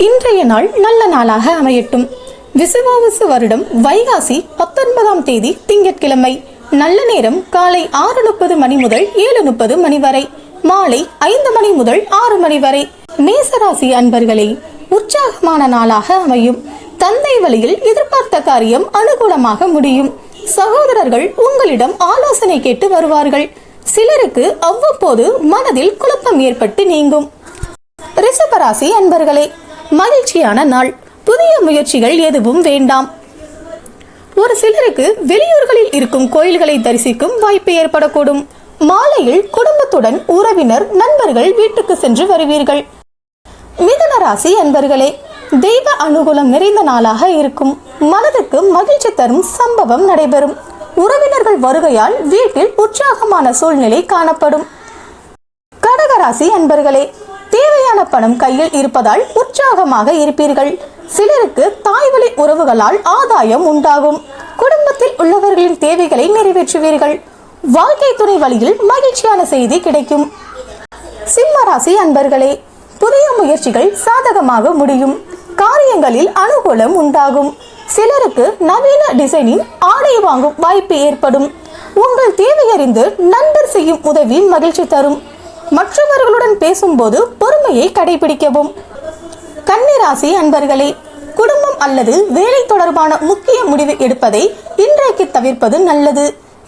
இன்றைய நாள் நல்ல நாளாக அமையட்டும். விசுவாவசு வருடம் வைகாசி 19ஆம் தேதி திங்கட்கிழமை. நல்ல நேரம் காலை 6:30 மணி முதல் 7:30 மணி வரை, மாலை 5 மணி முதல் 6 மணி வரை. மேசராசி அன்பர்களே, உற்சாகமான நாளாக அமையும். தந்தை வழியில் எதிர்பார்த்த காரியம் அனுகூலமாக முடியும். சகோதரர்கள் உங்களிடம் ஆலோசனை கேட்டு வருவார்கள். சிலருக்கு அவ்வப்போது மனதில் குழப்பம் ஏற்பட்டு நீங்கும். ரிஷபராசி அன்பர்களே, மகிழ்ச்சியான நாள். புதிய முயற்சிகள் எதுவும் வேண்டாம். ஒரு சிலருக்கு வெளியூர்களில் இருக்கும் கோயில்களை தரிசிக்கும் வாய்ப்பு ஏற்படக்கூடும். மாலையில் குடும்பத்துடன் உறவினர் நண்பர்கள் வீட்டுக்கு சென்று வருவீர்கள். மிதுன ராசி அன்பர்களே, தெய்வ அனுகூலம் நிறைந்த நாளாக இருக்கும். மனதுக்கு மகிழ்ச்சி தரும் சம்பவம் நடைபெறும். உறவினர்கள் வருகையால் வீட்டில் உற்சாகமான சூழ்நிலை காணப்படும். கடகராசி அன்பர்களே, தேவையான பணம் கையில் இருப்பதால் உற்சாகமாக இருப்பீர்கள். சிலருக்கு தாய்வழி உறவுகளால் ஆதாயம் உண்டாகும். குடும்பத்தில் உள்ளவர்களின் தேவைகளை நிறைவேற்றுவீர்கள். வாழ்க்கை துணை வழியில் மகிழ்ச்சியான செய்தி கிடைக்கும். சிம்மராசி அன்பர்களே, புதிய முயற்சிகள் சாதகமாக முடியும். காரியங்களில் அனுகூலம் உண்டாகும். சிலருக்கு நவீன டிசைனின் ஆடை வாங்கும் வாய்ப்பு ஏற்படும். உங்கள் தேவையறிந்து நண்பர் செய்யும் உதவி மகிழ்ச்சி தரும். மற்றவர்களுடன் பேசும்போது பொறுமையை கடைபிடிக்கவும். கன்னிராசி அன்பர்களே, குடும்பம் அல்லது வேலை தொடர்பான முக்கிய முடிவு எடுப்பதை இன்றைக்கு தவிர்ப்பது நல்லது.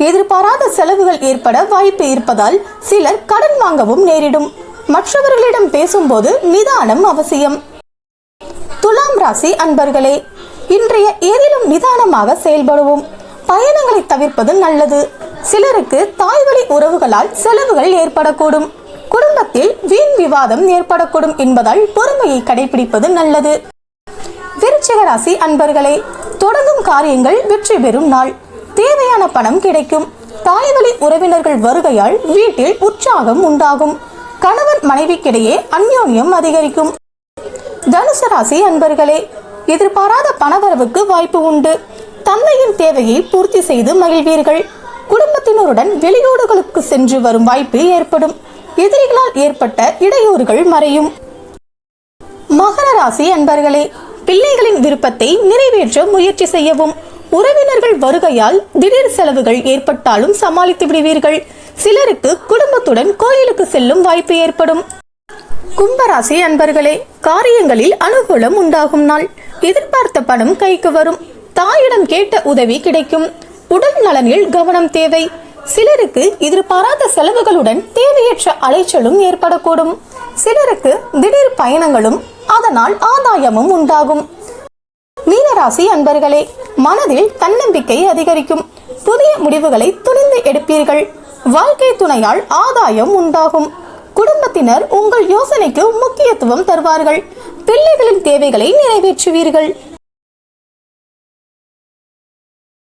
எதிர்பாராத செலவுகள் ஏற்பட வாய்ப்பு இருப்பதால் சிலர் கடன் வாங்கவும் நேரிடும். மற்றவர்களிடம் பேசும்போது நிதானம் அவசியம். துலாம் ராசி அன்பர்களே, இன்றைய ஏதிலும் நிதானமாக செயல்படுவோம். பயணங்களை தவிர்ப்பது நல்லது. சிலருக்கு தாய்வழி உறவுகளால் செலவுகள் ஏற்படக்கூடும். குடும்பத்தில் வீண் விவாதம் ஏற்படக்கூடும் என்பதால் பொறுமையை கடைபிடிப்பது நல்லது. விருச்சிக ராசி அன்பர்களே, தொடங்கும் காரியங்கள் வெற்றி பெறும் நாள். தேவையான பணம் கிடைக்கும். தாய்வழி உறவினர்கள் வருகையால் வீட்டில் உற்சாகம் உண்டாகும். கணவன் மனைவிக்கிடையே அந்யோன்யம் அதிகரிக்கும். தனுசு ராசி அன்பர்களே, எதிர்பாராத பணவரவுக்கு வாய்ப்பு உண்டு. தந்தையின் தேவையை பூர்த்தி செய்து மகிழ்வீர்கள். குடும்பத்தினருடன் வெளியூர்களுக்கு சென்று வரும் வாய்ப்பு ஏற்படும். எதிரிகளால் ஏற்பட்ட இடையூறுகள் மறையும். மகர ராசி அன்பர்களே, பிள்ளைகளின் விருப்பத்தை நிறைவேற்ற முயற்சி செய்யவும். உறவினர்கள் வருகையால் திடீர் செலவுகள் ஏற்பட்டாலும் சமாளித்து விடுவீர்கள். சிலருக்கு குடும்பத்துடன் கோயிலுக்கு செல்லும் வாய்ப்பு ஏற்படும். கும்பராசி அன்பர்களே, காரியங்களில் அனுகூலம் உண்டாகும் நாள். எதிர்பார்த்த பணம் கைக்கு வரும். தாயிடம் கேட்ட உதவி கிடைக்கும். உடல் நலனில் கவனம் தேவை. சிலருக்கு எதிர்பாராத செலவுகளுடன் தேவையற்ற அலைச்சலும் ஏற்படக்கூடும். சிலருக்கு திடீர் பயணங்களும் அதனால் ஆதாயமும் உண்டாகும். மீனராசி அன்பர்களே, மனதில் தன்னம்பிக்கை அதிகரிக்கும். புதிய முடிவுகளை துணிந்து எடுப்பீர்கள். வாழ்க்கை துணையால் ஆதாயம் உண்டாகும். குடும்பத்தினர் உங்கள் யோசனைக்கு முக்கியத்துவம் தருவார்கள். பிள்ளைகளின் தேவைகளை நிறைவேற்றுவீர்கள்.